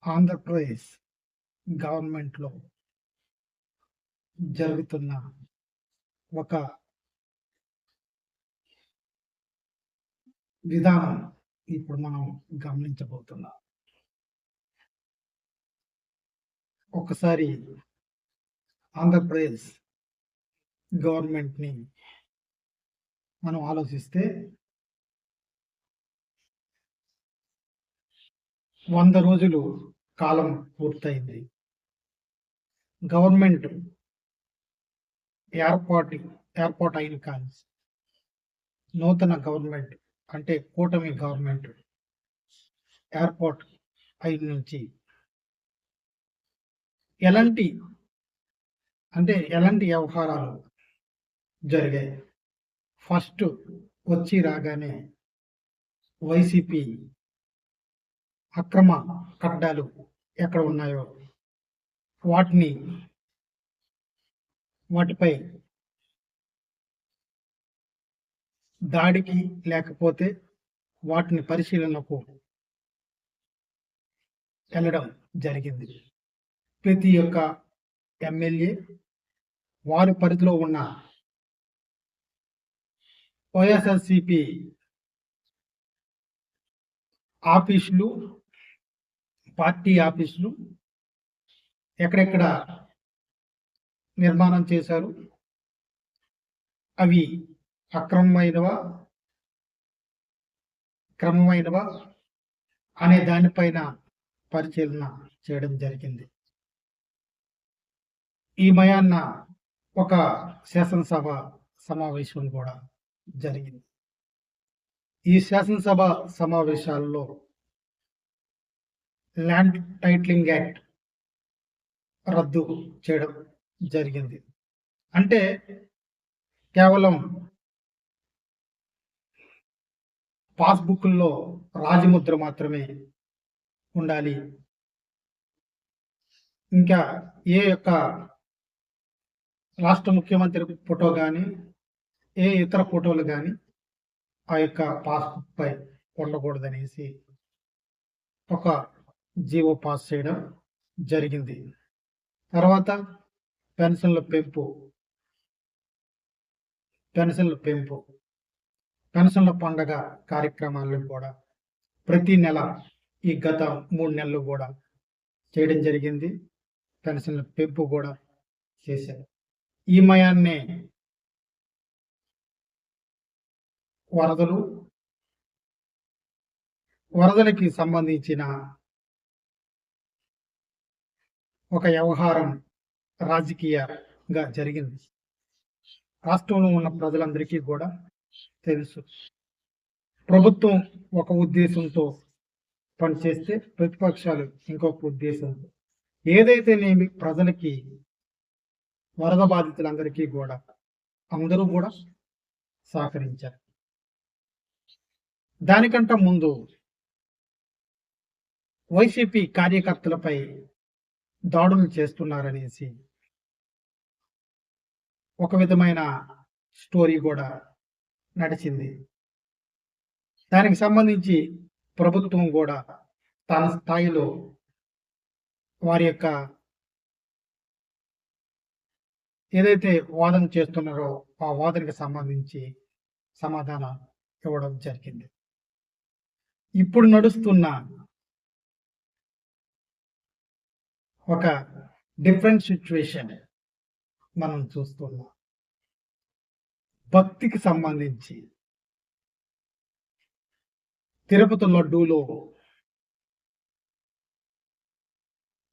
ఆంధ్రప్రదేశ్ గవర్నమెంట్‌లో జరుగుతున్న ఒక విధానం ఇప్పుడు మనం గమనించబోతున్నాం. ఒకసారి ఆంధ్రప్రదేశ్ గవర్నమెంట్‌ని మనం ఆలోచిస్తే 100 రోజులు కాలం పూర్తయింది. గవర్నమెంట్ ఏర్పాటైన కానీ నూతన గవర్నమెంట్ అంటే కూటమి గవర్నమెంట్ ఏర్పాటు అయిన నుంచి ఎలాంటి వ్యవహారాలు జరిగాయి. ఫస్ట్ వచ్చి రాగానే వైసీపీ అక్రమ కట్టడాలు ఎక్కడ ఉన్నాయో వాటిపై దాడికి లేకపోతే వాటిని పరిశీలనకు వెళ్ళడం జరిగింది. ప్రతి ఒక్క ఎమ్మెల్యే వారి పరిధిలో ఉన్న వైఎస్ఆర్సిపి ఆఫీసులు, పార్టీ ఆఫీసులు ఎక్కడెక్కడ నిర్మాణం చేశారు, అవి అక్రమమైనవా క్రమమైనవా అనే దానిపైన పరిశీలన చేయడం జరిగింది. ఈ మయాన్న ఒక శాసనసభ సమావేశం కూడా జరిగింది. ఈ శాసనసభ సమావేశాల్లో ల్యాండ్ టైటిలింగ్ యాక్ట్ రద్దు చేయడం జరిగింది. అంటే కేవలం పాస్బుక్ల్లో రాజముద్ర మాత్రమే ఉండాలి. ఇంకా ఏ యొక్క రాష్ట్ర ముఖ్యమంత్రి ఫోటో కానీ ఏ ఇతర ఫోటోలు కానీ ఆ యొక్క పాస్బుక్ పై ఉండకూడదనేసి ఒక జీవో పాస్ చేయడం జరిగింది. తర్వాత పెన్షన్ల పండగ కార్యక్రమాలను కూడా ప్రతి నెల ఈ గత 3 నెలలు కూడా చేయడం జరిగింది. పెన్షన్ల పెంపు కూడా చేశారు. ఈ మయాన్నే వరదలకి సంబంధించిన ఒక వ్యవహారం రాజకీయంగా జరిగింది. రాష్ట్రంలో ఉన్న ప్రజలందరికీ కూడా తెలుసు. ప్రభుత్వం ఒక ఉద్దేశంతో పనిచేస్తే ప్రతిపక్షాలు ఇంకొక ఉద్దేశంతో, ఏదైతేనేమి ప్రజలకి వరద బాధితులందరికీ కూడా అందరూ కూడా సహకరించారు. దానికంటే ముందు వైసీపీ కార్యకర్తలపై దాడులు చేస్తున్నారనేసి ఒక విధమైన స్టోరీ కూడా నడిచింది. దానికి సంబంధించి ప్రభుత్వం కూడా తన స్థాయిలో వారి యొక్క ఏదైతే వాదన చేస్తున్నారో ఆ వాదనకి సంబంధించి సమాధానం ఇవ్వడం జరిగింది. ఇప్పుడు నడుస్తున్న ఒక డిఫరెంట్ సిచ్యువేషన్ మనం చూస్తున్నాం. భక్తికి సంబంధించి తిరుపతి లడ్డూలో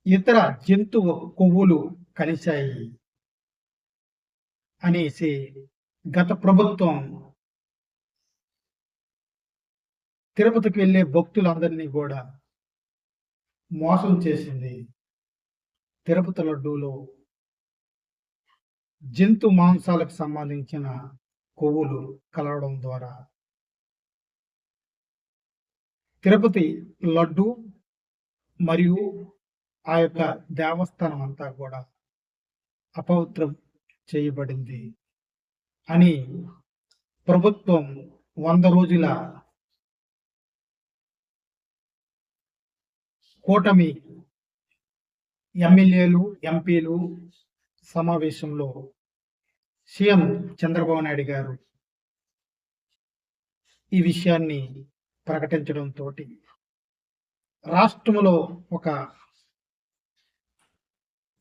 ఇతర జంతువు కొవ్వులు కలిశాయి అనేసి గత ప్రభుత్వం తిరుపతికి వెళ్ళే భక్తులందరినీ కూడా మోసం చేసింది. తిరుపతి లడ్డూలో జంతు మాంసాలకు సంబంధించిన కొవ్వులు కలవడం ద్వారా తిరుపతి లడ్డు మరియు ఆ యొక్క దేవస్థానం అంతా కూడా అపవిత్రం చేయబడింది అని ప్రభుత్వం 100 రోజుల కూటమి ఎమ్మెల్యేలు, ఎంపీలు సమావేశంలో సీఎం చంద్రబాబు నాయుడు గారు ఈ విషయాన్ని ప్రకటించడంతో రాష్ట్రంలో ఒక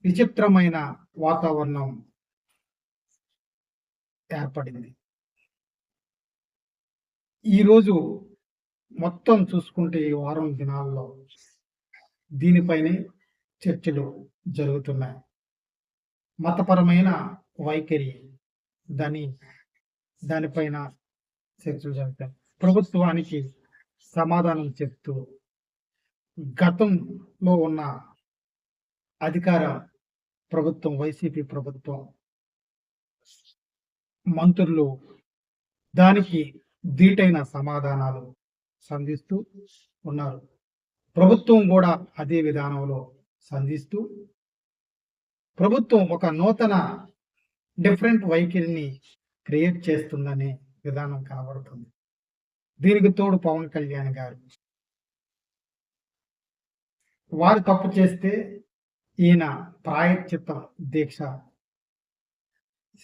విచిత్రమైన వాతావరణం ఏర్పడింది. ఈరోజు మొత్తం చూసుకుంటే ఈ వారం దినాల్లో దీనిపైనే చర్చలు జరుగుతున్నాయి. మతపరమైన వైఖరి దానిపైన చర్చలు జరుగుతాయి. ప్రభుత్వానికి సమాధానం చెప్తూ గతంలో ఉన్న అధికార ప్రభుత్వం, వైసీపీ ప్రభుత్వం మంత్రులు దానికి ధీటైన సమాధానాలు సంధిస్తూ ఉన్నారు. ప్రభుత్వం కూడా అదే విధానంలో సంధిస్తూ ప్రభుత్వం ఒక నూతన డిఫరెంట్ వైఖరిని క్రియేట్ చేస్తుందనే విధానం కనబడుతుంది. దీనికి తోడు పవన్ కళ్యాణ్ గారు వారు తప్పు చేస్తే ఈయన ప్రాయశ్చిత్త దీక్ష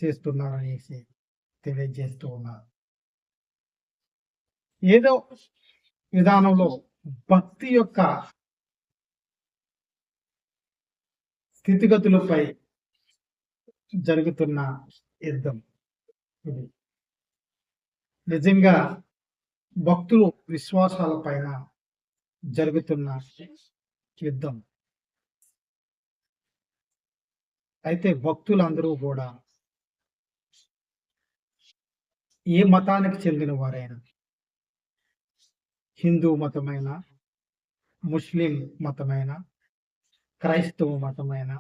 చేస్తున్నారనేసి తెలియజేస్తూ ఉన్నారు. ఏదో విధానంలో భక్తి యొక్క స్థితిగతులపై జరుగుతున్న యుద్ధం ఇది. నిజంగా భక్తులు విశ్వాసాల పైన జరుగుతున్న యుద్ధం. అయితే భక్తులందరూ కూడా ఏ మతానికి చెందిన వారైనా, హిందూ మతమైన, ముస్లిం మతమైన, క్రైస్తవ మతమైన,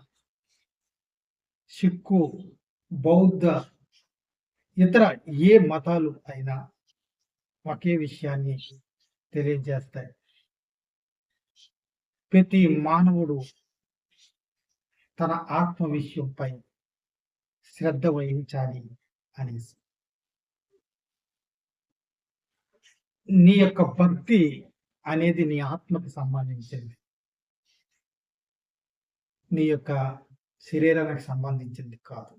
సిక్కు, బౌద్ధ, ఇతర ఏ మతాలు అయినా ఒకే విషయాన్ని తెలియజేస్తాయి. ప్రతి మానవుడు తన ఆత్మ విషయంపై శ్రద్ధ వహించాలి అనేసి. నీ యొక్క భక్తి అనేది నీ ఆత్మకు సంబంధించింది, నీ యొక్క శరీరానికి సంబంధించింది కాదు.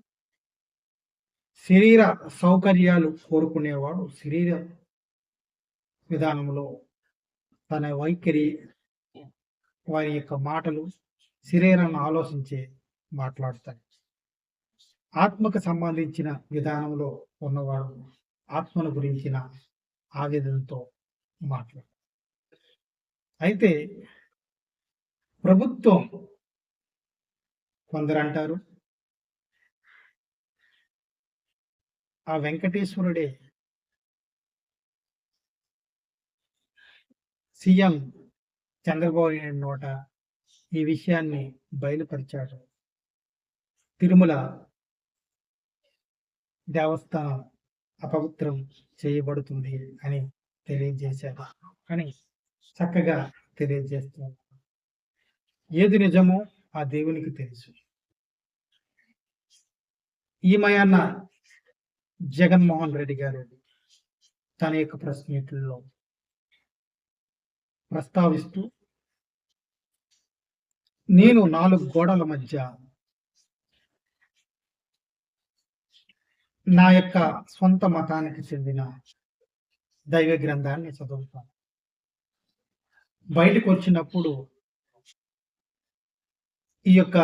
శరీర సౌకర్యాలు కోరుకునేవాడు శరీర విధానంలో తన వైఖరి, వారి యొక్క మాటలు శరీరాన్ని ఆలోచించే మాట్లాడతాడు. ఆత్మకు సంబంధించిన విధానంలో ఉన్నవాడు ఆత్మను గురించిన ఆవేదనతో మాట్లాడతాడు. అయితే ప్రభుత్వం కొందరు అంటారు ఆ వెంకటేశ్వరుడే సీఎం చంద్రబాబు నాయుడు నోట ఈ విషయాన్ని బయలుపరిచాడు. తిరుమల దేవస్థానం అపవిత్రం చేయబడుతుంది అని తెలియజేశారు అని చక్కగా తెలియజేస్తున్నారు. ఏది నిజమో ఆ దేవునికి తెలుసు. ఈమయన్న జగన్మోహన్ రెడ్డి గారు తన యొక్క ప్రెస్ మీట్లో ప్రస్తావిస్తూ, నేను 4 గోడల మధ్య నా యొక్క సొంత మతానికి చెందిన దైవ గ్రంథాన్ని చదువుతాను. బయటకు వచ్చినప్పుడు ఈ యొక్క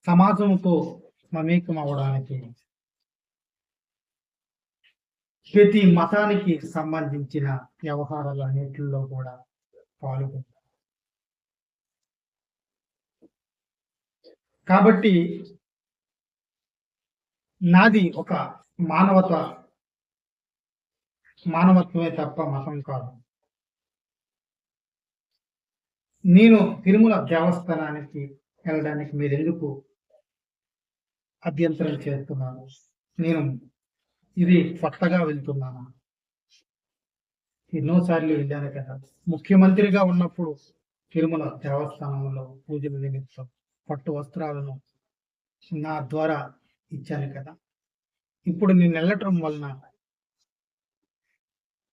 సమాజంతో మమేకం అవడానికి ప్రతి మతానికి సంబంధించిన వ్యవహారాలు అన్నిటిలో కూడా పాల్గొంటారు. కాబట్టి నాది ఒక మానవత్వమే తప్ప మతం కాదు. నేను తిరుమల దేవస్థానానికి వెళ్ళడానికి మీరెందుకు అభ్యంతరం చేస్తున్నాను? నేను ఇది కొత్తగా వెళ్తున్నాను, ఎన్నోసార్లు వెళ్ళాను కదా. ముఖ్యమంత్రిగా ఉన్నప్పుడు తిరుమల దేవస్థానంలో పూజల నిమిత్తం పట్టు వస్త్రాలను నా ద్వారా ఇచ్చాను కదా. ఇప్పుడు నేను వెళ్ళటం వలన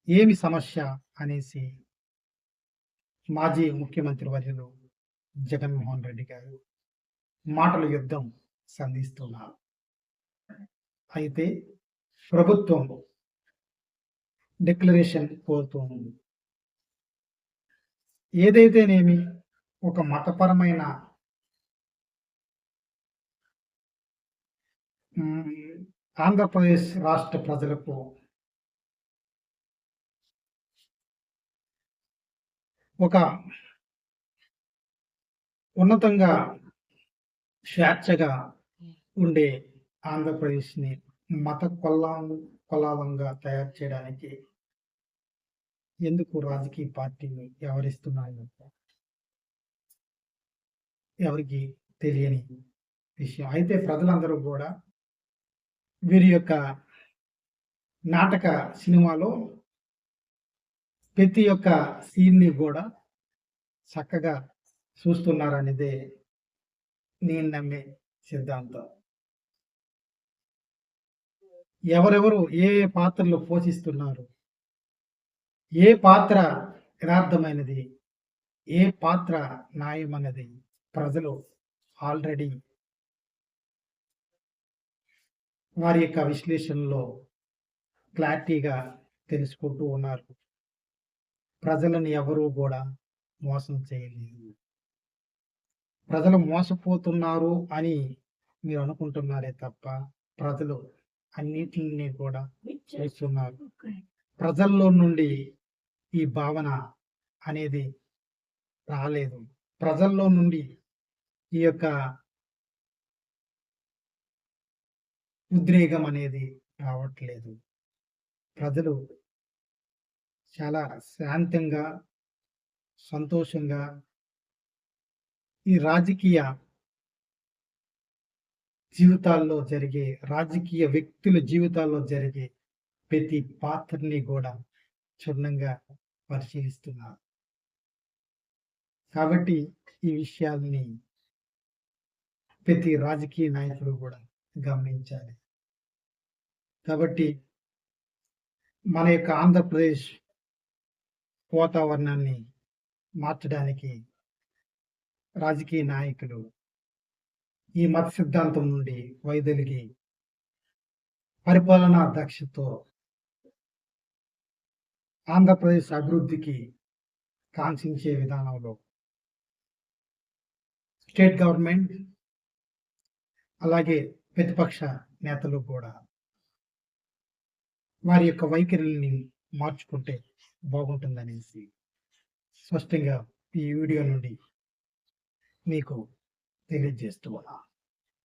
ఏమి సమస్య అనేసి మాజీ ముఖ్యమంత్రి వర్యులు జగన్మోహన్ రెడ్డి గారు మాటల యుద్ధం సంధిస్తున్నారు. అయితే ప్రభుత్వం డిక్లరేషన్ కోరుతోంది. ఏదైతేనేమి ఒక మతపరమైన ఆంధ్రప్రదేశ్ రాష్ట్ర ప్రజలకు ఒక ఉన్నతంగా స్వేచ్ఛగా ఉండే ఆంధ్రప్రదేశ్ని మత కొల్లాలంగా తయారు చేయడానికి ఎందుకు రాజకీయ పార్టీలు వ్యవహరిస్తున్నాయో ఎవరికి తెలియని విషయం. అయితే ప్రజలందరూ కూడా వీరి యొక్క నాటక సినిమాలో ప్రతి ఒక్క సీన్ని కూడా చక్కగా చూస్తున్నారనేదే నేను నమ్మే సిద్ధాంతం. ఎవరెవరు ఏ పాత్రలు పోషిస్తున్నారు, ఏ పాత్ర యథార్థమైనది, ఏ పాత్ర న్యాయమన్నది ప్రజలు ఆల్రెడీ వారి యొక్క విశ్లేషణలో క్లారిటీగా తెలుసుకుంటూ ఉన్నారు. ప్రజలను ఎవరూ కూడా మోసం చేయలేదు. ప్రజలు మోసపోతున్నారు అని మీరు అనుకుంటున్నారే తప్ప ప్రజలు అన్నిటిని కూడా చేస్తున్నారు. ప్రజల్లో నుండి ఈ భావన అనేది రాలేదు. ప్రజల్లో నుండి ఈ యొక్క ఉద్రేకం అనేది రావట్లేదు. ప్రజలు చాలా శాంతంగా, సంతోషంగా ఈ రాజకీయ జీవితాల్లో జరిగే, రాజకీయ వ్యక్తుల జీవితాల్లో జరిగే ప్రతి పాత్రని కూడా క్షుణ్ణంగా పరిశీలిస్తున్నారు. కాబట్టి ఈ విషయాల్ని ప్రతి రాజకీయ నాయకుడు కూడా గమనించాలి. కాబట్టి మన యొక్క ఆంధ్రప్రదేశ్ వాతావరణాన్ని మార్చడానికి రాజకీయ నాయకులు ఈ మత సిద్ధాంతం నుండి వైదొలిగి పరిపాలనా దక్షతో ఆంధ్రప్రదేశ్ అభివృద్ధికి కాంక్షించే విధానంలో స్టేట్ గవర్నమెంట్ అలాగే ప్రతిపక్ష నేతలు కూడా వారి యొక్క వైఖరిని మార్చుకుంటే బాగుంటుందనేసి స్పష్టంగా ఈ వీడియో నుండి మీకు తెలియజేస్తున్నాను.